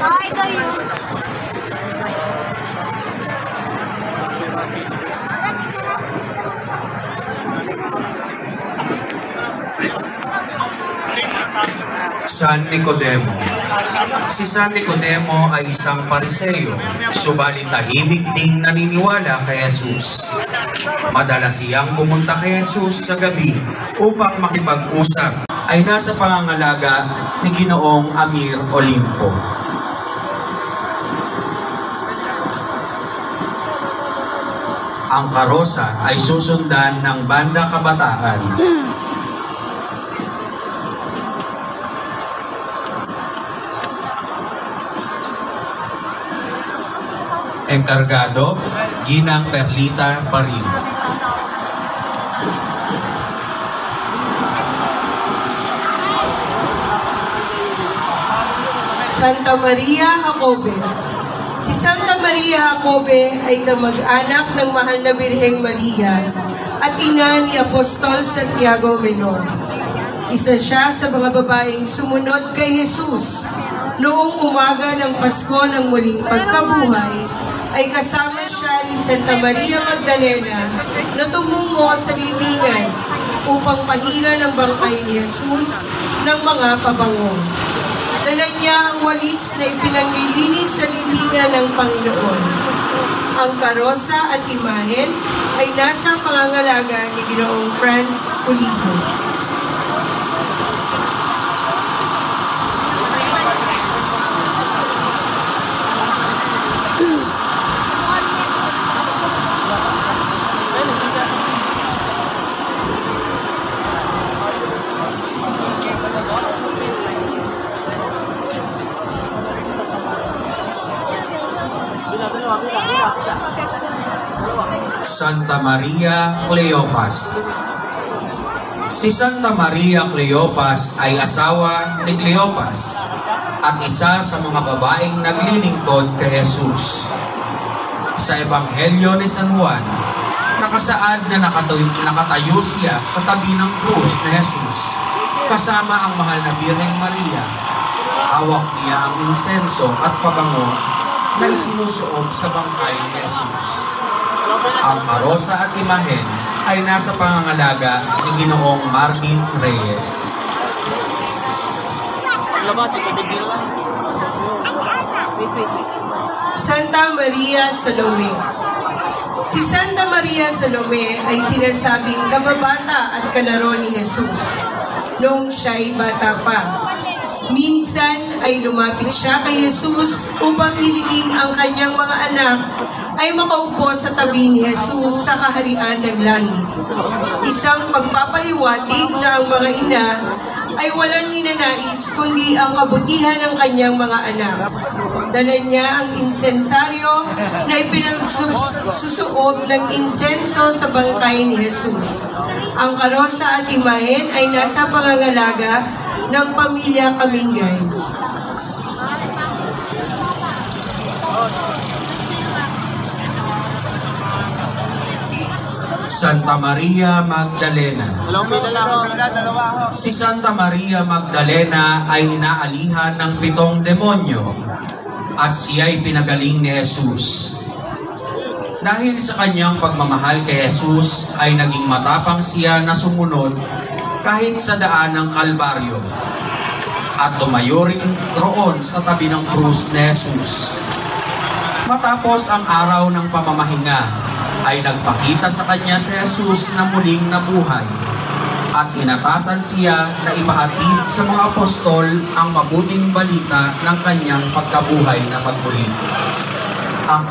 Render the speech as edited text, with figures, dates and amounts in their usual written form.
Ay, kayo. San Nicodemo. Si San Nicodemo ay isang Pariseo, subalit tahimik ding naniniwala kay Jesus. Madalas siyang pumunta kay Jesus sa gabi upang makipag-usap, ay nasa pangangalaga ni Ginoong Amir Olimpo. Ang karosa ay susundan ng banda kabataan. Enkargado, Ginang Perlita Parin. Santa Maria Jacobe. Si Santa Maria Jacobe ay kamag-anak ng mahal na Birheng Maria at ina ni Apostol Santiago Menor. Isa siya sa mga babaeng sumunod kay Jesus. Noong umaga ng Pasko ng muling pagkabuhay, ay kasama siya ni Santa Maria Magdalena na tumungo sa libingan upang pahira ng bangkay ni Jesus ng mga pabango. Dala niya ang walis na ipinaglilinis sa libingan ng Panginoon. Ang karosa at imahen ay nasa pangangalaga ni Ginoong Franz Pulido. Santa Maria Cleopas. Si Santa Maria Cleopas ay asawa ni Cleopas at isa sa mga babaeng naglilingkod kay Jesus. Sa Ebanghelyo ni San Juan, nakasaad na nakatayo siya sa tabi ng krus ni Jesus kasama ang mahal na Birheng Maria. Hawak niya ang insenso at pabango na isinusuot sa bangkay ni Jesus. Ang karosa at imahen ay nasa pangangalaga ni Ginoong Marvin Reyes. Santa Maria Salome. Si Santa Maria Salome ay sinasabing kababata at kalaro ni Jesus noong siya'y bata pa. Minsan ay lumapit siya kay Jesus upang hilingin ang kanyang mga anak ay makaupo sa tabi ni Jesus sa kaharian ng langit. Isang pagpapahiwatig na ang mga ina ay walang ninanais kundi ang kabutihan ng kanyang mga anak. Dala niya ang insensaryo na ipinagsusuot ng insenso sa bangkay ni Jesus. Ang karosa at imahen ay nasa pangangalaga ng pamilya Kamingay. Santa Maria Magdalena. Si Santa Maria Magdalena ay inaalihan ng 7 demonyo at siya ay pinagaling ni Jesus. Dahil sa kanyang pagmamahal kay Jesus ay naging matapang siya na sumunod kahit sa daan ng Kalbaryo at tumayo rin roon sa tabi ng krus ni Jesus. Matapos ang araw ng pamamahinga, ay nagpakita sa kanya si Jesus na muling nabuhay at inatasan siya na ipahatid sa mga apostol ang mabuting balita ng kanyang pagkabuhay na magmuli. Ang